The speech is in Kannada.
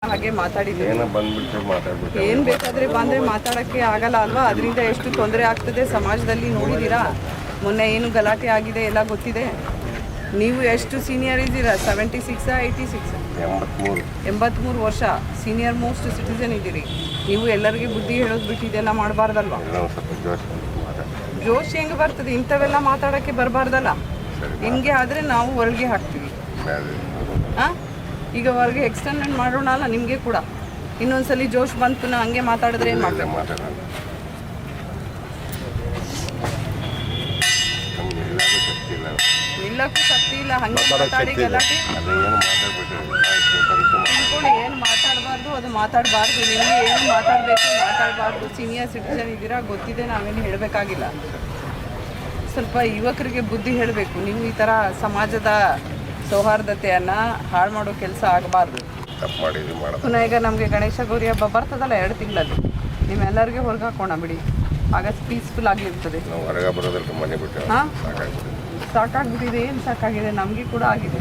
ಹಾಗೆ ಮಾತಾಡಿದ್ವಿ. ಬಂದ್ಬಿಟ್ಟು ಏನು ಬೇಕಾದರೆ ಬಂದರೆ ಮಾತಾಡೋಕ್ಕೆ ಆಗಲ್ಲ ಅಲ್ವಾ? ಅದರಿಂದ ಎಷ್ಟು ತೊಂದರೆ ಆಗ್ತದೆ ಸಮಾಜದಲ್ಲಿ ನೋಡಿದ್ದೀರಾ. ಮೊನ್ನೆ ಏನು ಗಲಾಟೆ ಆಗಿದೆ ಎಲ್ಲ ಗೊತ್ತಿದೆ. ನೀವು ಎಷ್ಟು ಸೀನಿಯರ್ ಇದ್ದೀರಾ? 76 86 83 ವರ್ಷ ಸೀನಿಯರ್ ಮೋಸ್ಟ್ ಸಿಟಿಸನ್ ಇದ್ದೀರಿ. ನೀವು ಎಲ್ಲರಿಗೆ ಬುದ್ಧಿ ಹೇಳೋದು ಬಿಟ್ಟು ಇದೆಲ್ಲ ಮಾಡಬಾರ್ದಲ್ವ? ಜೋಶ್ ಹೆಂಗೆ ಬರ್ತದೆ? ಇಂಥವೆಲ್ಲ ಮಾತಾಡೋಕ್ಕೆ ಬರಬಾರ್ದಲ್ಲ. ಹಿಂಗೆ ಆದರೆ ನಾವು ಹೊರಗೆ ಹಾಕ್ತೀವಿ. ಹಾಂ, ಈಗ ಹೊರಗೆ ಎಕ್ಸ್ಟೆಂಡ್ ಮಾಡೋಣ ಅಲ್ಲ ನಿಮಗೆ ಕೂಡ. ಇನ್ನೊಂದ್ಸಲಿ ಜೋಶ್ ಬಂತು ನಾ ಹಂಗೆ ಮಾತಾಡಿದ್ರೆ ಏನು ಮಾಡ್ತಾರೆ? ನಿಲ್ಲಕ್ಕೂ ಶಕ್ತಿ ಇಲ್ಲ. ಹಂಗೆ ಮಾತಾಡಿ ಗಲಾಟೆ ತಿಳ್ಕೊಳ್ಳಿ. ಏನು ಮಾತಾಡಬಾರ್ದು ಅದು ಮಾತಾಡಬಾರ್ದು. ನಿಮಗೆ ಏನು ಮಾತಾಡಬೇಕು ಮಾತಾಡಬಾರ್ದು. ಸೀನಿಯರ್ ಸಿಟಿಸನ್ ಇದ್ದೀರಾ, ಗೊತ್ತಿದೆ. ನಾವೇನು ಹೇಳಬೇಕಾಗಿಲ್ಲ. ಸ್ವಲ್ಪ ಯುವಕರಿಗೆ ಬುದ್ಧಿ ಹೇಳಬೇಕು. ನೀವು ಈ ಥರ ಸಮಾಜದ ಸೌಹಾರ್ದತೆಯನ್ನು ಹಾಳು ಮಾಡೋ ಕೆಲಸ ಆಗಬಾರ್ದು. ಪುನಃ ಈಗ ನಮಗೆ ಗಣೇಶ ಗೌರಿ ಹಬ್ಬ ಬರ್ತದಲ್ಲ 2 ತಿಂಗಳಲ್ಲಿ. ನಿಮ್ಮೆಲ್ಲರಿಗೆ ಹೊರಗೆ ಹಾಕೋಣ ಬಿಡಿ. ಆಗ ಪೀಸ್ಫುಲ್ ಆಗಿರ್ತದೆ. ಹಾಂ, ಸಾಕಾಗ್ಬಿಟ್ಟಿದೆ. ಏನು ಸಾಕಾಗಿದೆ? ನಮಗೆ ಕೂಡ ಆಗಿದೆ.